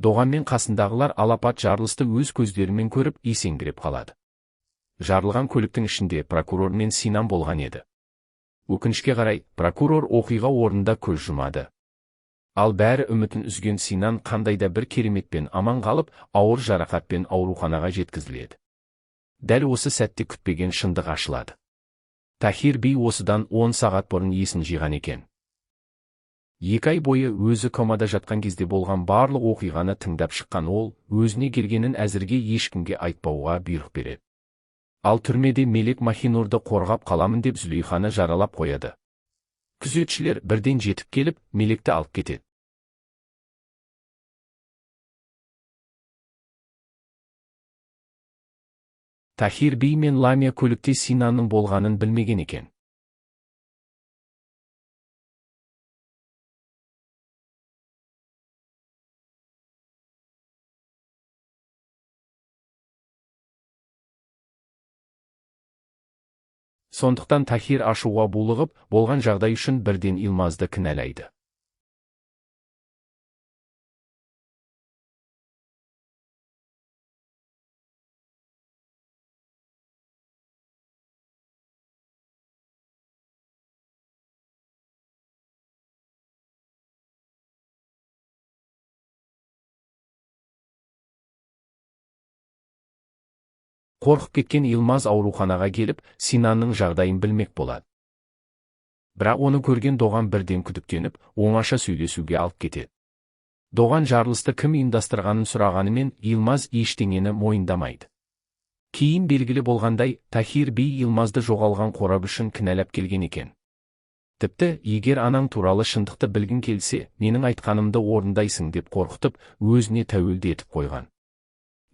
Доған мен қасындағылар алапат жарылысты өз көздерімен көріп есеңгіреп қалады. Жарылған көліктің ішінде прокурор мен Синан болған еді. Өкінішке қарай, прокурор оқиға орнында көз жұмады. Ал бәрі үмітін үзген Синан қандайда бір кереметпен аман қалып, ауыр жарақатпен ауруханаға жеткізіледі. Дәл осы сәтте күтпеген шындық ашылады. Тахир би осыдан 10 сағат бұрын есін жиған екен. 2 ай бойы өзі комада жатқан кезде болған барлық оқиғаны тыңдап шыққан ол, өзіне келгенін әзірге ешкімге айтпауға бұйрық береді. Ал түрмеде Мелек Махинурды қорғап қаламын деп Зүлейханы жаралап қояды. Күзетшілер бірден жетіп келіп, Мелекті алып кетеді. Тахир би мен Ламия көлікте Синанның болғанын білмеген екен. Сондықтан Тахир ашуға булығып, болған жағдай үшін бірден Илмазды кінәлайды. Қорқып кеткен Илмаз ауруханаға келіп, Синанның жағдайын білмек болады. Бірақ оны көрген Доған бірден күдіктеніп, оңаша сөйлесуге алып кетеді. Доған жарылысты кім ұйымдастырғанын сұрағанымен, Илмаз ештеңені мойындамайды. Кейін белгілі болғандай, Тахир би Илмазды жоғалған қорап үшін кінәлап келген екен. Тіпті, егер анаң туралы шындықты білгің келсе, менің айтқанымды орындайсың деп қорқытып, өзіне тәуелді етіп қойған.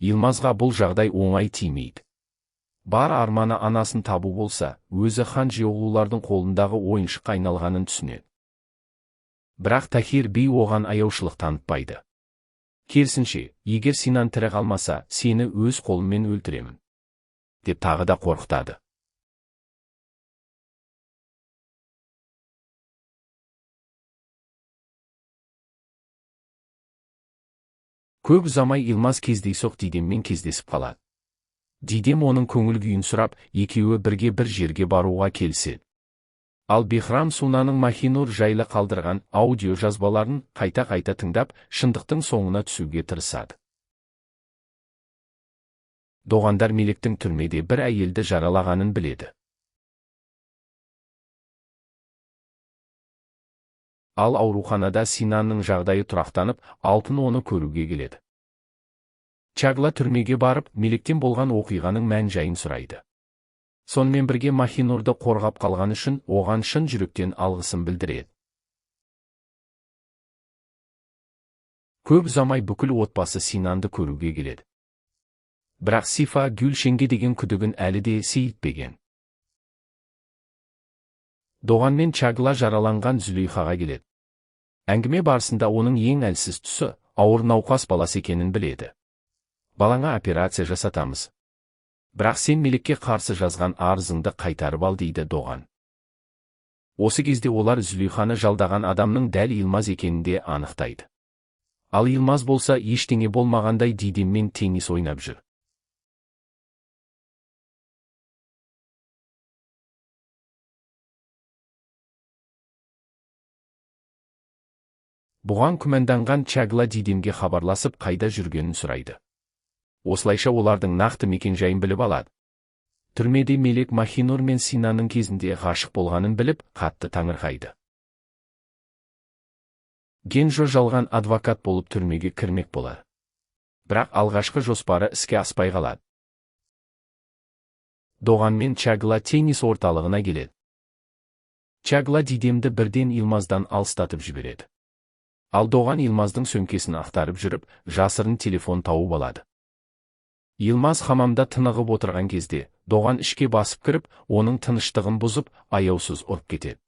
Илмазға бұл жағдай оңай тимейді. Бар арманы анасын табу болса, өзі хан Жеоғлулардың қолындағы ойыншыққа айналғанын түсінеді. Бірақ Тахир би оған аяушылық танытпайды. Керісінше, егер Синан тірі қалмаса, сені өз қолыммен өлтіремін, деп тағы да қорқытады. Көп ұзамай Илмаз кездейсоқ Дидеммен кездесіп қалады. Дидем оның көңіл күйін сұрап, екеуі бірге бір жерге баруға келіседі. Ал Бихрам Сунаның Махинур жайлы қалдырған аудио жазбаларын қайта-қайта тыңдап, шындықтың соңына түсуге тырысады. Доғандар Мелектің түрмеде бір әйелді жаралағанын біледі. Ал ауруханада Синанның жағдайы тұрақтанып, алтын оны көруге келеді. Чагла түрмеге барып, Мелектен болған оқиғаның мән-жайын сұрайды. Сонымен бірге Махинурды қорғап қалған үшін оған шын жүректен алғысын білдіреді. Көп ұзамай бүкіл отбасы Синанды көруге келеді. Бірақ Сифа Гүлшенге деген күдігін әлі де сейілтпеген. Доған мен Чагла жараланған Зүлейхаға келеді. Әңгіме барысында оның ең әлсіз тұсы, ауыр науқас баласы екенін біледі. Балаңа операция жасатамыз. Бірақ сен Мелекке қарсы жазған арызыңды қайтарып ал, дейді Доған. Осы кезде олар Зүлейханы жалдаған адамның дәл Илмаз екенін де анықтайды. Ал Илмаз болса ештеңе болмағандай Дидеммен теннис ойнап жүр. Бұған күмәнданған Чагла Дидемге хабарласып қайда жүргенін сұрайды. Осылайша олардың нақты мекен-жайын біліп алады. Түрмеде Мелек Махинур мен Синанның кезінде ғашық болғанын біліп, қатты таңырқайды. Генжо жалған адвокат болып түрмеге кірмек болады. Бірақ алғашқы жоспары іске аспай қалады. Доған мен Чагла теннис орталығына келеді. Чагла Дидемді бірден Илмаздан алыстатып жібереді. Ал Доған Илмаздың сөмкесін ақтарып жүріп, жасырын телефон тауып алады. Илмаз хамамда тынығып отырған кезде, Доған ішке басып кіріп, оның тыныштығын бұзып, аяусыз ұрып кетеді.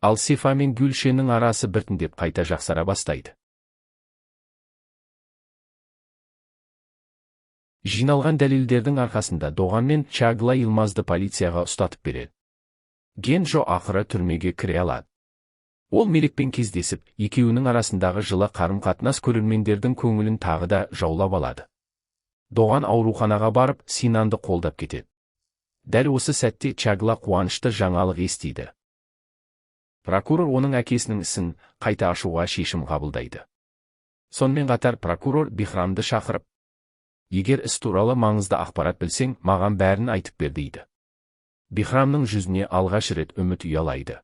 Ал Сифа мен Гүлшеннің арасы біртіндеп қайта жақсара бастайды. Жиналған дәлелдердің арқасында Доған мен Чагла Илмазды полицияға ұстатып береді. Генжо ақыры түрмеге кіре алады. Ол Мелекпен кездесіп, екеуінің арасындағы жылы қарым-қатынас көрермендердің көңілін тағы да жаулап алады. Доған ауруханаға барып, Синанды қолдап кетеді. Дәл осы сәтте Чагла қуанышты жаңалық естиді. Прокурор оның әкесінің ісін қайта ашуға шешім қабылдайды. Сонымен қатар прокурор Бихрамды шақырып, егер іс туралы маңызды ақпарат білсең, маған бәрін айтып бер дейді. Бихрамның жүзіне алғаш рет үміт ұялайды.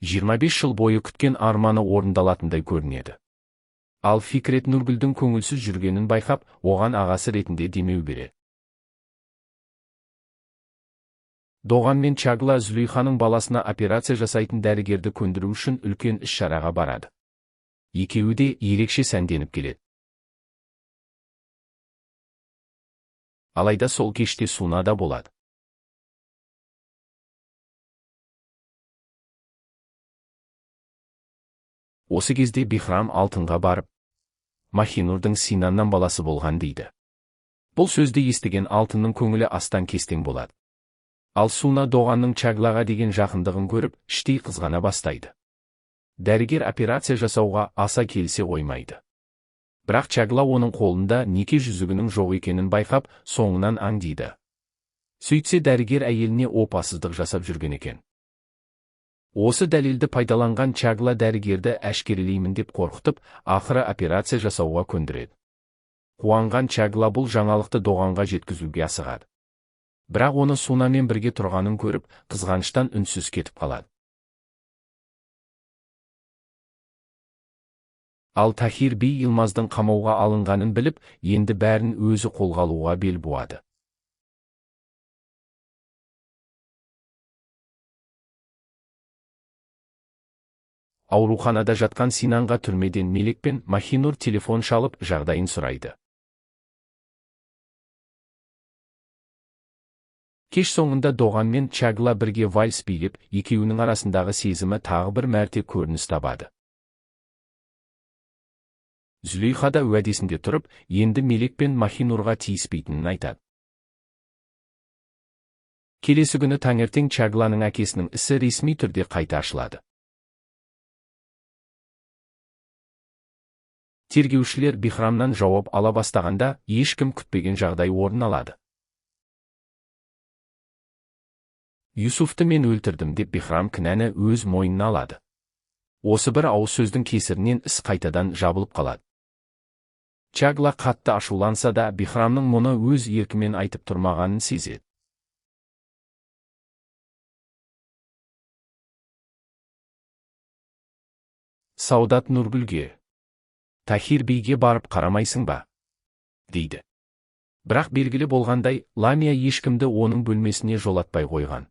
25 жыл бойы күткен арманы орындалатындай көрінеді. Ал Фикрет Нургүлдің көңілсіз жүргенін байқап, оған ағасы ретінде демеу береді. Доған мен Чагла Зулейханың баласына операция жасайтын дәрігерді көндіру үшін үлкен іс-шараға барады. Екеуі де ерекше сәнденіп келеді. Алайда сол кеште Суна да болады. Осы кезде Бихрам алтынға барып, Махинурдың Синаннан баласы болған дейді. Бұл сөзді естіген алтынның көңілі астан-кестең болады. Ал Суна Доғанның Чаглаға деген жақындығын көріп, іштей қызғана бастайды. Дәрігер операция жасауға аса келісе қоймайды. Бірақ Чагла оның қолында неке жүзігінің жоқ екенін байқап, соңынан аңдиды. Сөйтсе дәрігер әйеліне опасыздық жасап жүрген екен. Осы дәлелді пайдаланған Чагла дәрігерді әшкерелеймін деп қорқытып, ақыры операция жасауға көндіреді. Қуанған Чагла бұл жаңалықты Доғанға жеткізуге асығады. Бірақ оны Сунамен бірге тұрғанын көріп, қызғаныштан үнсіз кетіп қалады. Ал Тахир би Йылмаздың қамауға алынғанын біліп, енді бәрін өзі қолға алуға бел буады. Ауруханада жатқан Синанға түрмеден Мелек пен Махинур телефон шалып, жағдайын сұрайды. Кеш соңында Доған мен Чагла бірге вальс билеп, екеуінің арасындағы сезімі тағы бір мәрте көрініс табады. Зулейха да уәдесінде тұрып, енді Мелек пен Махинурға тиіспейтінін айтады. Келесі күні таңертең Чагланың әкесінің ісі ресми түрде қайта ашылады. Тергеушілер Бихрамнан жауап ала бастағанда, ешкім күтпеген жағдай орын алады. Юсуфты мен өлтірдім деп Бихрам кінәні өз мойнына алады. Осы бір ауыз сөздің кесірінен іс қайтадан жабылып қалады. Чагла қатты ашуланса да, Бихрамның мұны өз еркімен айтып тұрмағанын сезеді. Саудат Нургүлге, Тахир биге барып қарамайсың ба? дейді. Бірақ белгілі болғандай, Ламия ешкімді оның бөлмесіне жолатпай қойған.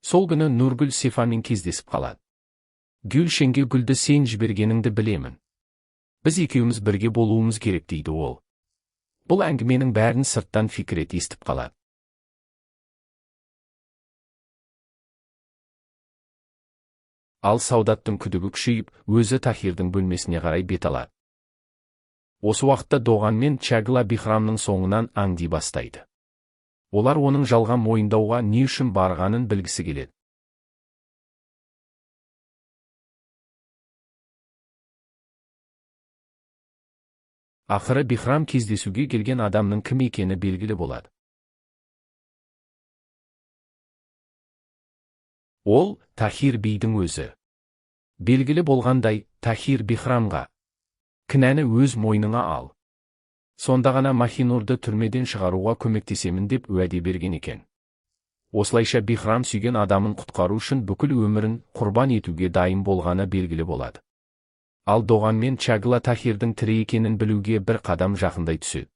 Сол күні Нургүл Сефамен кездесіп қалады. Гүлшенге гүлді сен жібергеніңді білемін. Біз екеуміз бірге болуымыз керек дейді ол. Бұл әңгіменің бәрін сырттан Фикрет естіп қалады. Ал Саудаттың күдігі күшейіп, өзі Тахирдің бөлмесіне қарай бет алады. Осы уақытта Доған мен Чагла Бихрамның соңынан аңди бастайды. Олар оның жалған мойындауға не үшін барғанын білгісі келеді. Ақыры Бихрам кездесуге келген адамның кім екені белгілі болады. Ол Тахир бидің өзі. Белгілі болғандай, Тахир Бихрамға кінәні өз мойныңа ал. Сонда ғана Махинурды түрмеден шығаруға көмектесемін деп уәде берген екен. Осылайша Бихрам сүйген адамын құтқару үшін бүкіл өмірін құрбан етуге дайын болғаны белгілі болады. Ал Доған мен Чагла Тахирдің тірі екенін білуге бір қадам жақындай түседі.